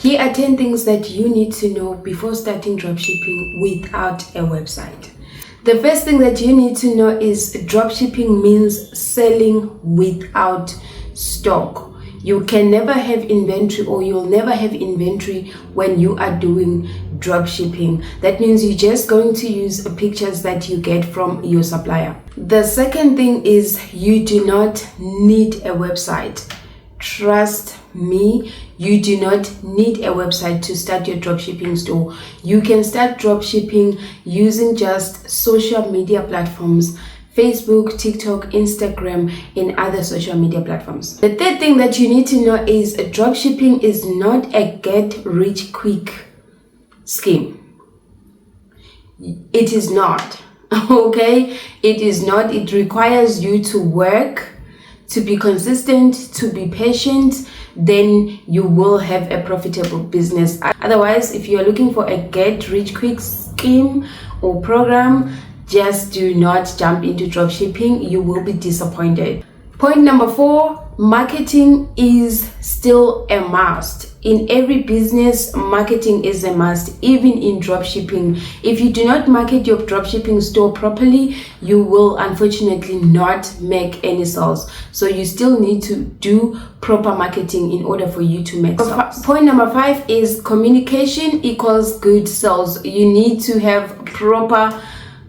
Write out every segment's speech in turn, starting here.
Here are 10 things that you need to know before starting dropshipping without a website. The first thing that you need to know is dropshipping means selling without stock. You can never have inventory, or you'll never have inventory when you are doing dropshipping. That means you're just going to use pictures that you get from your supplier. The second thing is you do not need a website. Trust me, you do not need a website to start your dropshipping store. You can start dropshipping using just social media platforms: Facebook, TikTok, Instagram, and other social media platforms. The third thing that you need to know is dropshipping is not a get-rich-quick scheme. It is not, okay? It is not. It requires you to work, to be consistent, to be patient. Then you will have a profitable business. Otherwise, if you are looking for a get-rich-quick scheme or program, just do not jump into dropshipping. You will be disappointed. Point number 4, marketing is still a must. In every business, marketing is a must, even in dropshipping. If you do not market your dropshipping store properly, you will unfortunately not make any sales. So you still need to do proper marketing in order for you to make sales. Point number 5 is communication equals good sales. You need to have proper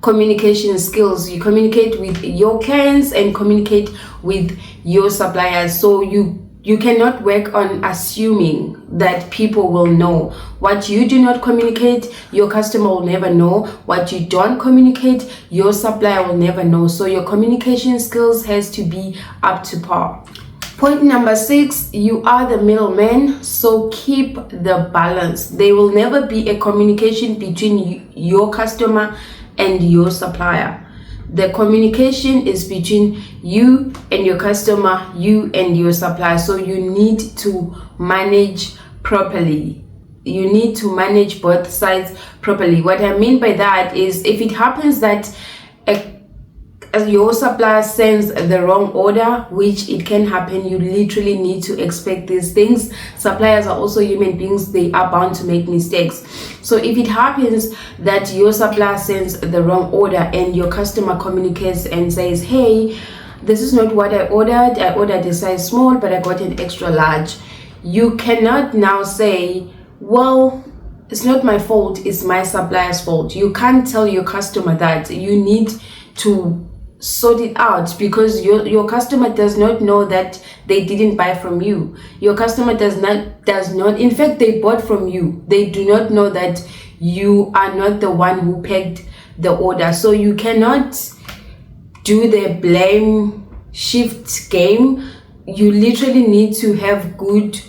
communication skills. You communicate with your clients and communicate with your suppliers. So you cannot work on assuming that people will know. What you do not communicate, your customer will never know. What you don't communicate, your supplier will never know. So your communication skills has to be up to par. Point number 6, you are the middleman, so keep the balance. There will never be a communication between your customer and your supplier. The communication is between you and your customer, you and your supplier. So you need to manage properly. You need to manage both sides properly. What I mean by that is, if it happens that your supplier sends the wrong order, which it can happen, you literally need to expect these things. Suppliers are also human beings. They are bound to make mistakes. So if it happens that your supplier sends the wrong order and your customer communicates and says, hey, this is not what I ordered a size small, but I got an extra large, you cannot now say, well, it's not my fault, it's my supplier's fault. You can't tell your customer that. You need to sort it out, because your customer does not know that they didn't buy from you. Your customer does not, in fact, they bought from you. They do not know that you are not the one who pegged the order. So you cannot do the blame shift game. You literally need to have good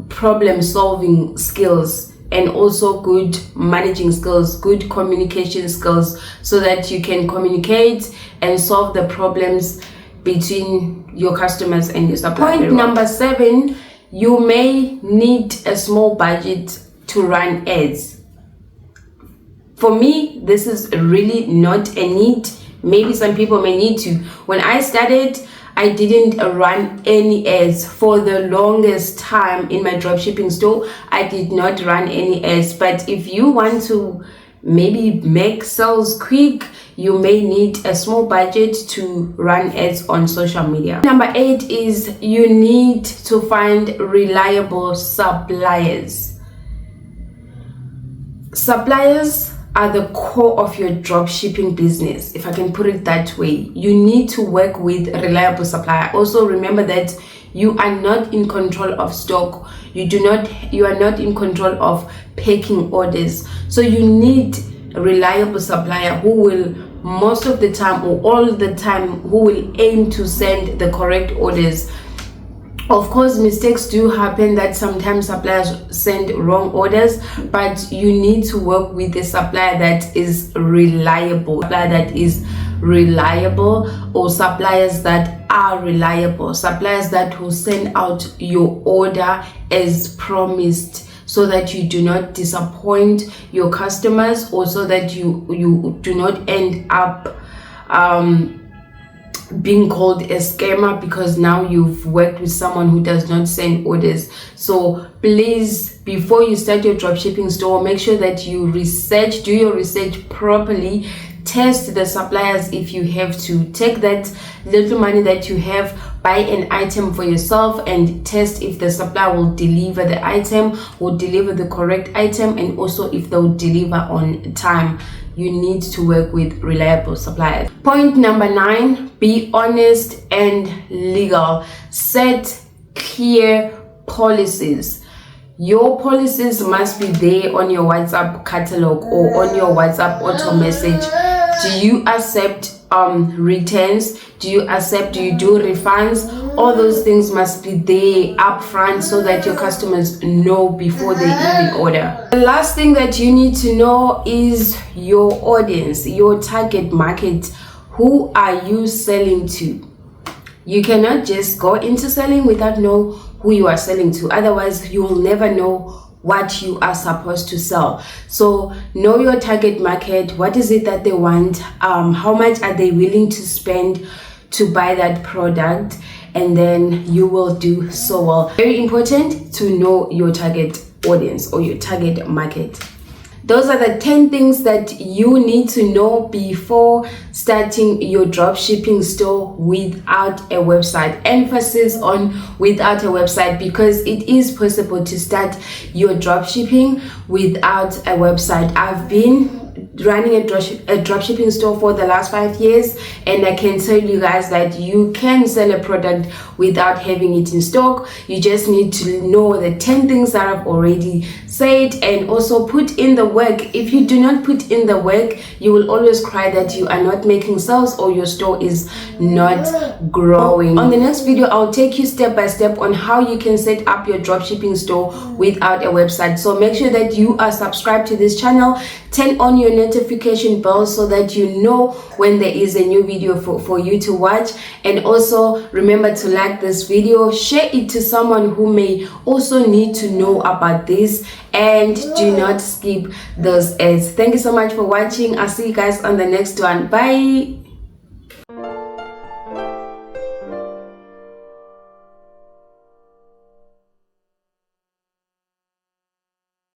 problem solving skills, and also good managing skills, good communication skills, so that you can communicate and solve the problems between your customers and your supplier. Point number 7, you may need a small budget to run ads. For me, this is really not a need. Maybe some people may need to. When I started, I didn't run any ads for the longest time in my dropshipping store. I did not run any ads. But if you want to maybe make sales quick, you may need a small budget to run ads on social media. Number 8 is you need to find reliable suppliers. Suppliers are the core of your dropshipping business, if I can put it that way. You need to work with a reliable supplier. Also remember that you are not in control of stock. You are not in control of packing orders. So you need a reliable supplier who will, most of the time or all the time, who will aim to send the correct orders. Of course, mistakes do happen, that sometimes suppliers send wrong orders, but you need to work with a supplier that is reliable, or suppliers that are reliable, suppliers that will send out your order as promised, so that you do not disappoint your customers, or so that you do not end up being called a scammer because now you've worked with someone who does not send orders. So please, before you start your dropshipping store, make sure that you do your research properly. Test the suppliers if you have to. Take that little money that you have, buy an item for yourself, and test if the supplier will deliver the item, will deliver the correct item, and also if they'll deliver on time. You need to work with reliable suppliers. Point number 9, be honest and legal. Set clear policies. Your policies must be there on your WhatsApp catalog or on your WhatsApp auto message. Do you accept returns? Do you do refunds? All those things must be there up front so that your customers know before they even order. The last thing that you need to know is your audience, your target market. Who are you selling to? You cannot just go into selling without know who you are selling to. Otherwise, you will never know what you are supposed to sell. So know your target market. What is it that they want? How much are they willing to spend to buy that product? And then you will do so well. Very important to know your target audience or your target market. Those are the 10 things that you need to know before starting your dropshipping store without a website. Emphasis on without a website, because it is possible to start your dropshipping without a website. I've been running a dropshipping store for the last 5 years, and I can tell you guys that you can sell a product without having it in stock. You just need to know the 10 things that I've already said, and also put in the work. If you do not put in the work, you will always cry that you are not making sales or your store is not growing. On the next video, I'll take you step by step on how you can set up your dropshipping store without a website. So make sure that you are subscribed to this channel, turn on your notification bell so that you know when there is a new video for you to watch. And also remember to like this video, share it to someone who may also need to know about this, and do not skip those ads. Thank you so much for watching. I'll see you guys on the next one. Bye.